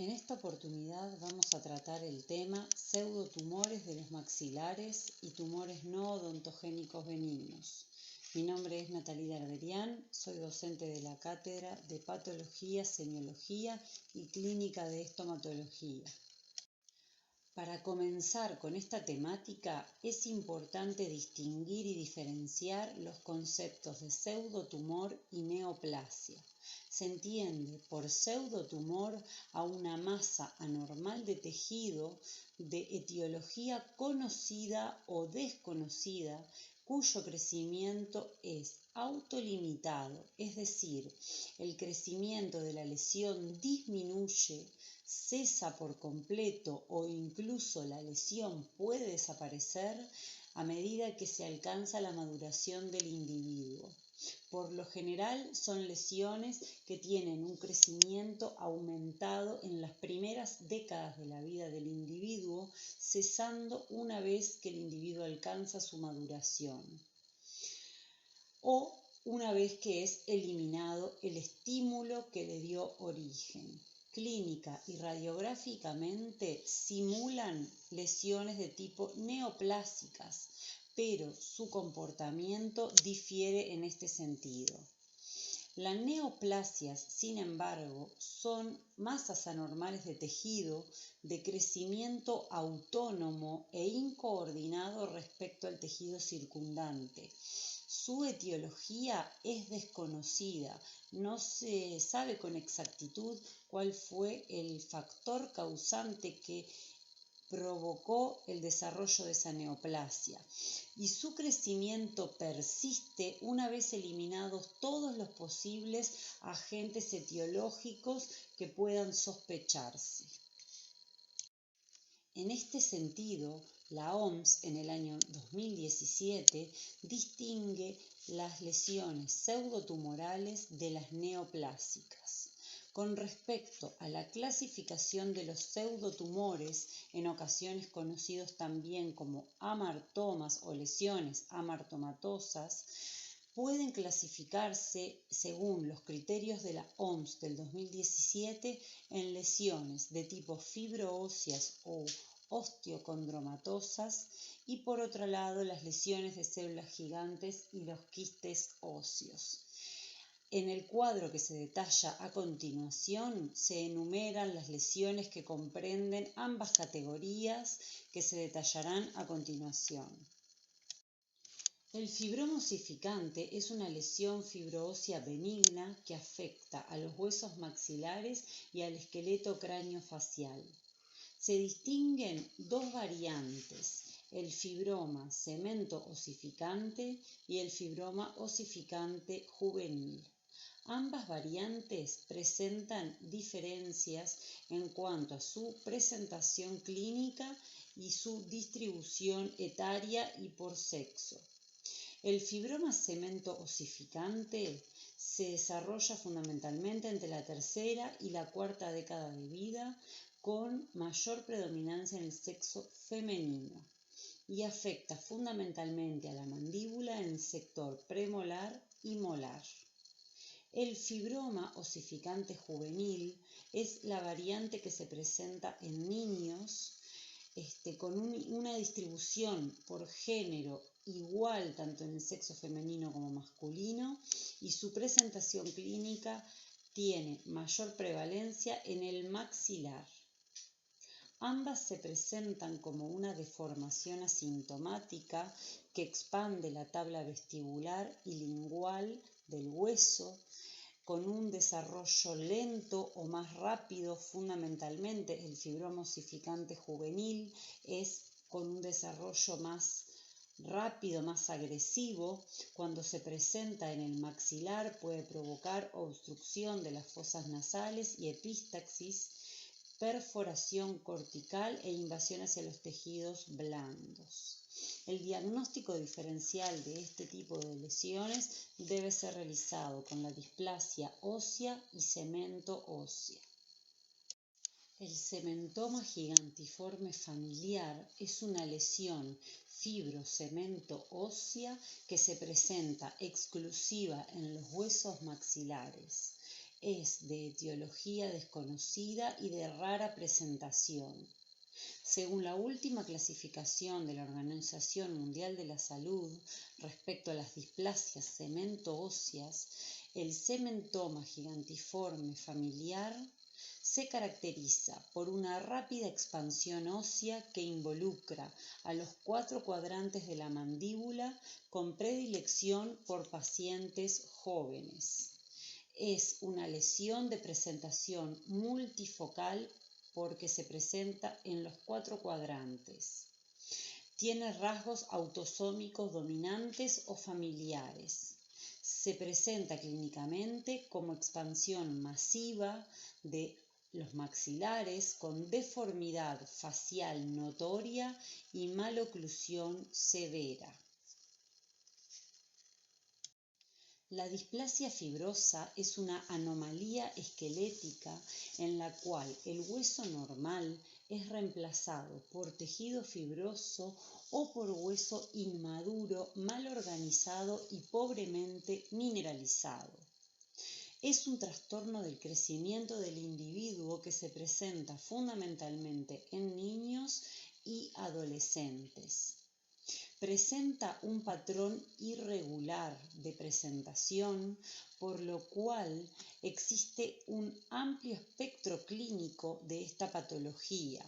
En esta oportunidad vamos a tratar el tema pseudotumores de los maxilares y tumores no odontogénicos benignos. Mi nombre es Natalia Arderian, soy docente de la Cátedra de Patología, Semiología y Clínica de Estomatología. Para comenzar con esta temática es importante distinguir y diferenciar los conceptos de pseudotumor y neoplasia. Se entiende por pseudotumor a una masa anormal de tejido de etiología conocida o desconocida cuyo crecimiento es autolimitado, es decir, el crecimiento de la lesión disminuye, cesa por completo o incluso la lesión puede desaparecer a medida que se alcanza la maduración del individuo. Por lo general son lesiones que tienen un crecimiento aumentado en las primeras décadas de la vida del individuo, cesando una vez que el individuo alcanza su maduración o una vez que es eliminado el estímulo que le dio origen. Clínica y radiográficamente simulan lesiones de tipo neoplásicas, pero su comportamiento difiere en este sentido. Las neoplasias, sin embargo, son masas anormales de tejido de crecimiento autónomo e incoordinado respecto al tejido circundante. Su etiología es desconocida, no se sabe con exactitud cuál fue el factor causante que provocó el desarrollo de esa neoplasia y su crecimiento persiste una vez eliminados todos los posibles agentes etiológicos que puedan sospecharse. En este sentido, la OMS en el año 2017 distingue las lesiones pseudotumorales de las neoplásicas. Con respecto a la clasificación de los pseudotumores, en ocasiones conocidos también como amartomas o lesiones amartomatosas, pueden clasificarse según los criterios de la OMS del 2017 en lesiones de tipo fibroóseas o osteocondromatosas y por otro lado las lesiones de células gigantes y los quistes óseos. En el cuadro que se detalla a continuación se enumeran las lesiones que comprenden ambas categorías que se detallarán a continuación. El fibroma ossificante es una lesión fibroósea benigna que afecta a los huesos maxilares y al esqueleto craneofacial. Se distinguen dos variantes, el fibroma cemento ossificante y el fibroma ossificante juvenil. Ambas variantes presentan diferencias en cuanto a su presentación clínica y su distribución etaria y por sexo. El fibroma cemento ossificante se desarrolla fundamentalmente entre la tercera y la cuarta década de vida, con mayor predominancia en el sexo femenino y afecta fundamentalmente a la mandíbula en el sector premolar y molar. El fibroma ossificante juvenil es la variante que se presenta en niños con una distribución por género igual tanto en el sexo femenino como masculino y su presentación clínica tiene mayor prevalencia en el maxilar. Ambas se presentan como una deformación asintomática que expande la tabla vestibular y lingual del hueso con un desarrollo lento o más rápido. Fundamentalmente el fibroma ossificante juvenil es con un desarrollo más rápido, más agresivo. Cuando se presenta en el maxilar puede provocar obstrucción de las fosas nasales y epistaxis, perforación cortical e invasión hacia los tejidos blandos. El diagnóstico diferencial de este tipo de lesiones debe ser realizado con la displasia ósea y cemento ósea. El cementoma gigantiforme familiar es una lesión fibrocemento ósea que se presenta exclusiva en los huesos maxilares. Es de etiología desconocida y de rara presentación. Según la última clasificación de la Organización Mundial de la Salud respecto a las displasias cemento-óseas, el cementoma gigantiforme familiar se caracteriza por una rápida expansión ósea que involucra a los 4 cuadrantes de la mandíbula con predilección por pacientes jóvenes. Es una lesión de presentación multifocal porque se presenta en los 4 cuadrantes. Tiene rasgos autosómicos dominantes o familiares. Se presenta clínicamente como expansión masiva de los maxilares con deformidad facial notoria y maloclusión severa. La displasia fibrosa es una anomalía esquelética en la cual el hueso normal es reemplazado por tejido fibroso o por hueso inmaduro, mal organizado y pobremente mineralizado. Es un trastorno del crecimiento del individuo que se presenta fundamentalmente en niños y adolescentes. Presenta un patrón irregular de presentación, por lo cual existe un amplio espectro clínico de esta patología.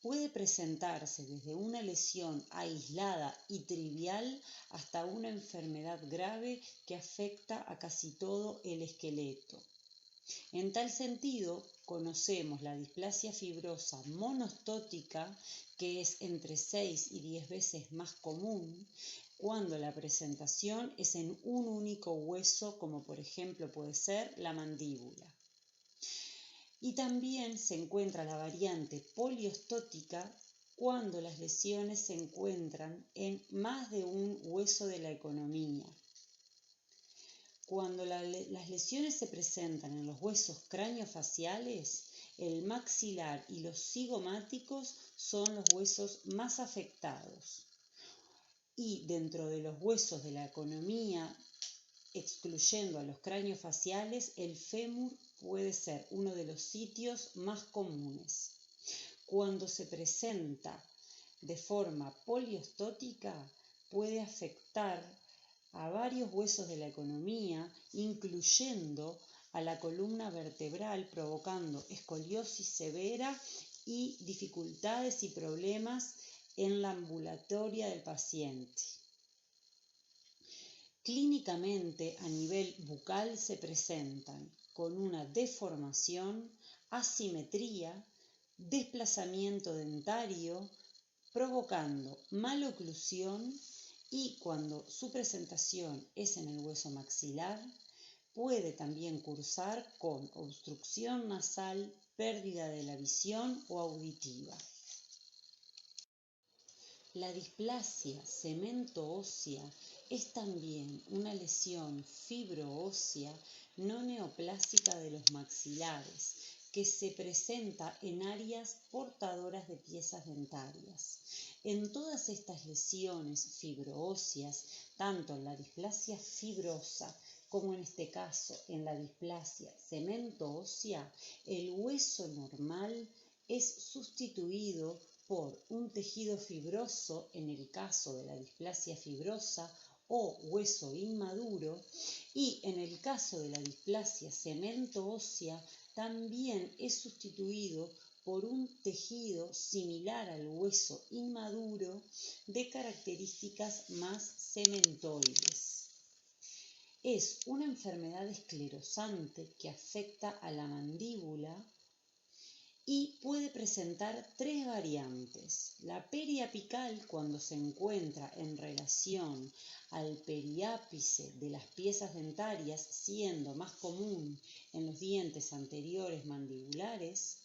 Puede presentarse desde una lesión aislada y trivial hasta una enfermedad grave que afecta a casi todo el esqueleto. En tal sentido, conocemos la displasia fibrosa monostótica, que es entre 6 y 10 veces más común, cuando la presentación es en un único hueso, como por ejemplo puede ser la mandíbula. Y también se encuentra la variante poliostótica cuando las lesiones se encuentran en más de un hueso de la economía. Cuando las lesiones se presentan en los huesos craneofaciales, el maxilar y los cigomáticos son los huesos más afectados. Y dentro de los huesos de la economía, excluyendo a los craneofaciales, el fémur puede ser uno de los sitios más comunes. Cuando se presenta de forma poliostótica, puede afectar a varios huesos de la economía, incluyendo a la columna vertebral, provocando escoliosis severa y dificultades y problemas en la ambulatoria del paciente. Clínicamente, a nivel bucal se presentan con una deformación, asimetría, desplazamiento dentario, provocando maloclusión y cuando su presentación es en el hueso maxilar, puede también cursar con obstrucción nasal, pérdida de la visión o auditiva. La displasia cemento-ósea es también una lesión fibro-ósea no neoplásica de los maxilares que se presenta en áreas portadoras de piezas dentarias. En todas estas lesiones fibro-óseas, tanto en la displasia fibrosa como en este caso en la displasia cemento-ósea, el hueso normal es sustituido por un tejido fibroso en el caso de la displasia fibrosa o hueso inmaduro, y en el caso de la displasia cemento-ósea también es sustituido por un tejido similar al hueso inmaduro de características más cementoides. Es una enfermedad esclerosante que afecta a la mandíbula y puede presentar 3 variantes. La periapical, cuando se encuentra en relación al periápice de las piezas dentarias, siendo más común en los dientes anteriores mandibulares.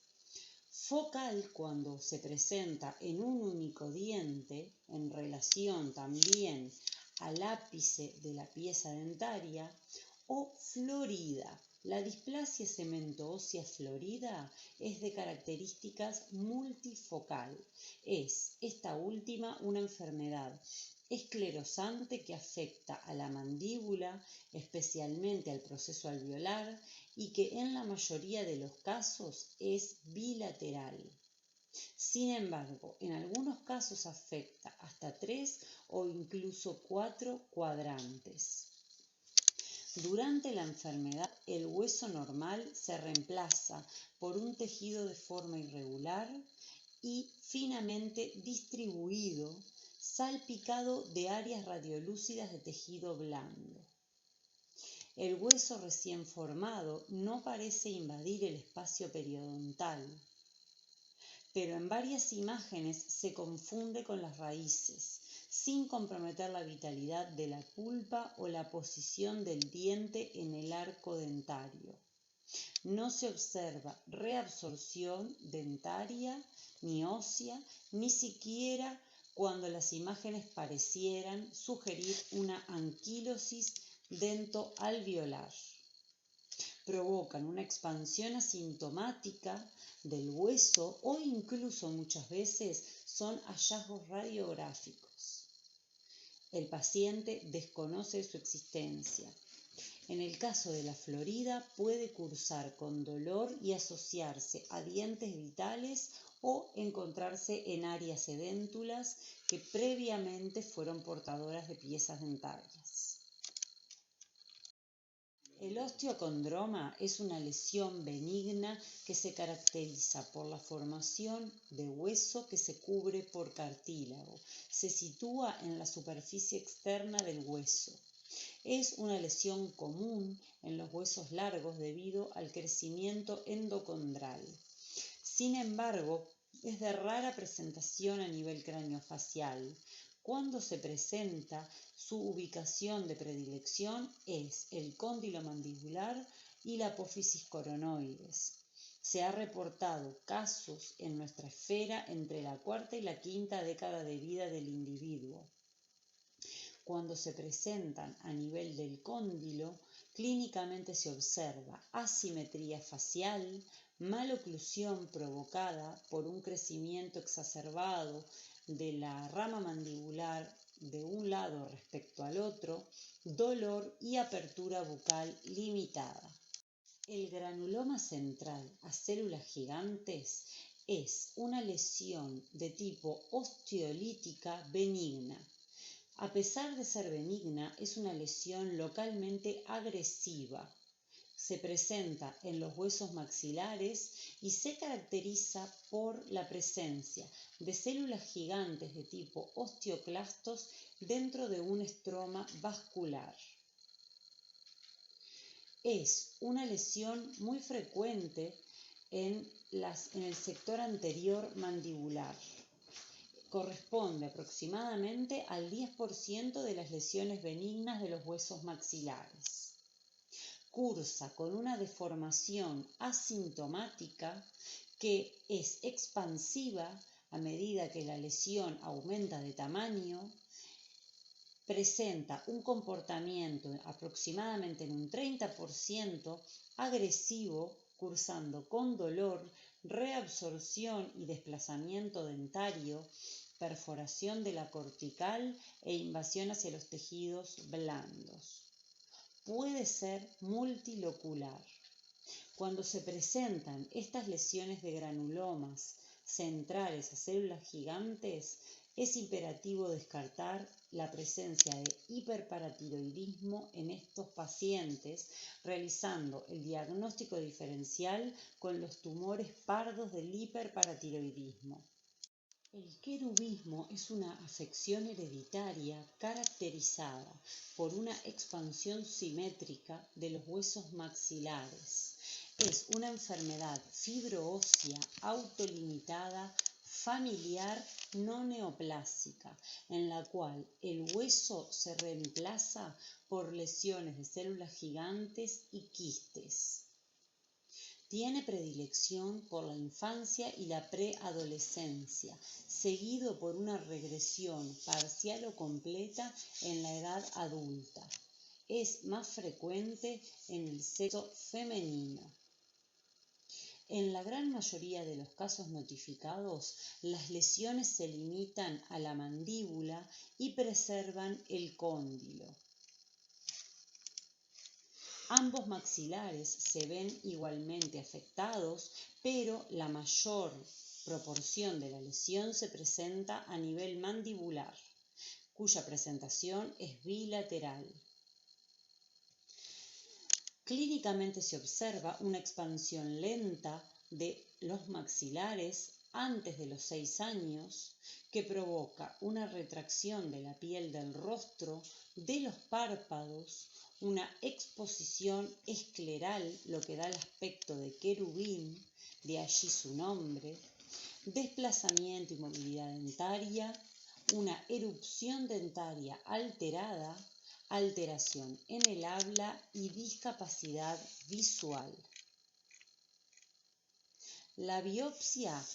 Focal, cuando se presenta en un único diente, en relación también al ápice de la pieza dentaria. O florida. La displasia cemento-ósea florida es de características multifocal. Es esta última una enfermedad esclerosante que afecta a la mandíbula, especialmente al proceso alveolar, y que en la mayoría de los casos es bilateral. Sin embargo, en algunos casos afecta hasta 3 o incluso 4 cuadrantes. Durante la enfermedad, el hueso normal se reemplaza por un tejido de forma irregular y finamente distribuido, salpicado de áreas radiolúcidas de tejido blando. El hueso recién formado no parece invadir el espacio periodontal, pero en varias imágenes se confunde con las raíces, sin comprometer la vitalidad de la pulpa o la posición del diente en el arco dentario. No se observa reabsorción dentaria ni ósea, ni siquiera cuando las imágenes parecieran sugerir una anquilosis dentoalveolar. Provocan una expansión asintomática del hueso o incluso muchas veces son hallazgos radiográficos. El paciente desconoce su existencia. En el caso de la florida puede cursar con dolor y asociarse a dientes vitales o encontrarse en áreas edéntulas que previamente fueron portadoras de piezas dentarias. El osteocondroma es una lesión benigna que se caracteriza por la formación de hueso que se cubre por cartílago. Se sitúa en la superficie externa del hueso. Es una lesión común en los huesos largos debido al crecimiento endocondral. Sin embargo, es de rara presentación a nivel craneofacial. Cuando se presenta, su ubicación de predilección es el cóndilo mandibular y la apófisis coronoides. Se ha reportado casos en nuestra esfera entre la cuarta y la quinta década de vida del individuo. Cuando se presentan a nivel del cóndilo, clínicamente se observa asimetría facial, maloclusión provocada por un crecimiento exacerbado de la rama mandibular de un lado respecto al otro, dolor y apertura bucal limitada. El granuloma central a células gigantes es una lesión de tipo osteolítica benigna. A pesar de ser benigna, es una lesión localmente agresiva. Se presenta en los huesos maxilares y se caracteriza por la presencia de células gigantes de tipo osteoclastos dentro de un estroma vascular. Es una lesión muy frecuente en el sector anterior mandibular. Corresponde aproximadamente al 10% de las lesiones benignas de los huesos maxilares. Cursa con una deformación asintomática que es expansiva a medida que la lesión aumenta de tamaño. Presenta un comportamiento aproximadamente en un 30% agresivo, cursando con dolor, reabsorción y desplazamiento dentario, perforación de la cortical e invasión hacia los tejidos blandos. Puede ser multilocular. Cuando se presentan estas lesiones de granulomas centrales a células gigantes, es imperativo descartar la presencia de hiperparatiroidismo en estos pacientes, realizando el diagnóstico diferencial con los tumores pardos del hiperparatiroidismo. El querubismo es una afección hereditaria caracterizada por una expansión simétrica de los huesos maxilares. Es una enfermedad fibroósea autolimitada familiar no neoplásica, en la cual el hueso se reemplaza por lesiones de células gigantes y quistes. Tiene predilección por la infancia y la preadolescencia, seguido por una regresión parcial o completa en la edad adulta. Es más frecuente en el sexo femenino. En la gran mayoría de los casos notificados, las lesiones se limitan a la mandíbula y preservan el cóndilo. Ambos maxilares se ven igualmente afectados, pero la mayor proporción de la lesión se presenta a nivel mandibular, cuya presentación es bilateral. Clínicamente se observa una expansión lenta de los maxilares antes de los 6 años, que provoca una retracción de la piel del rostro, de los párpados, una exposición escleral, lo que da el aspecto de querubín, de allí su nombre, desplazamiento y movilidad dentaria, una erupción dentaria alterada, alteración en el habla y discapacidad visual. La biopsia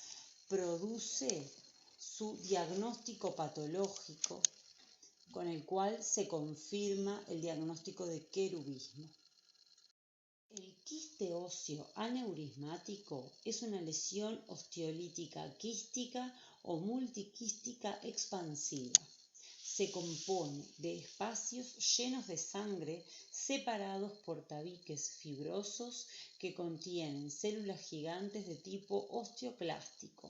produce su diagnóstico patológico, con el cual se confirma el diagnóstico de querubismo. El quiste óseo aneurismático es una lesión osteolítica quística o multiquística expansiva. Se compone de espacios llenos de sangre separados por tabiques fibrosos que contienen células gigantes de tipo osteoclástico.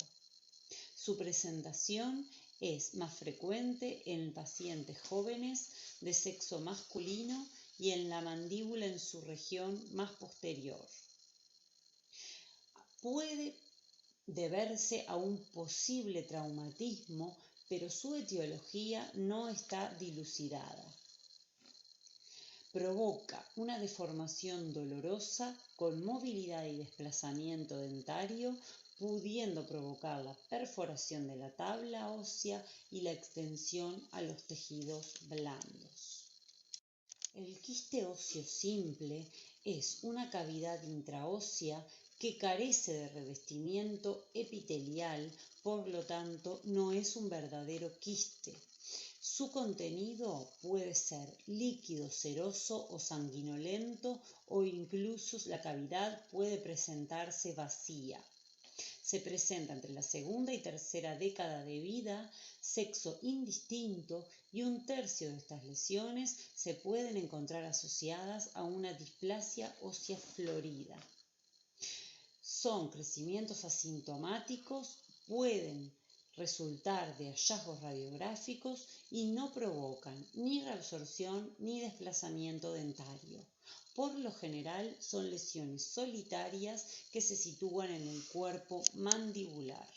Su presentación es más frecuente en pacientes jóvenes de sexo masculino y en la mandíbula en su región más posterior. Puede deberse a un posible traumatismo, pero su etiología no está dilucidada. Provoca una deformación dolorosa con movilidad y desplazamiento dentario, pudiendo provocar la perforación de la tabla ósea y la extensión a los tejidos blandos. El quiste óseo simple es una cavidad intraósea que carece de revestimiento epitelial, por lo tanto no es un verdadero quiste. Su contenido puede ser líquido seroso o sanguinolento, o incluso la cavidad puede presentarse vacía. Se presenta entre la segunda y tercera década de vida, sexo indistinto, y 1/3 de estas lesiones se pueden encontrar asociadas a una displasia ósea florida. Son crecimientos asintomáticos, pueden resultar de hallazgos radiográficos y no provocan ni reabsorción ni desplazamiento dentario. Por lo general son lesiones solitarias que se sitúan en el cuerpo mandibular.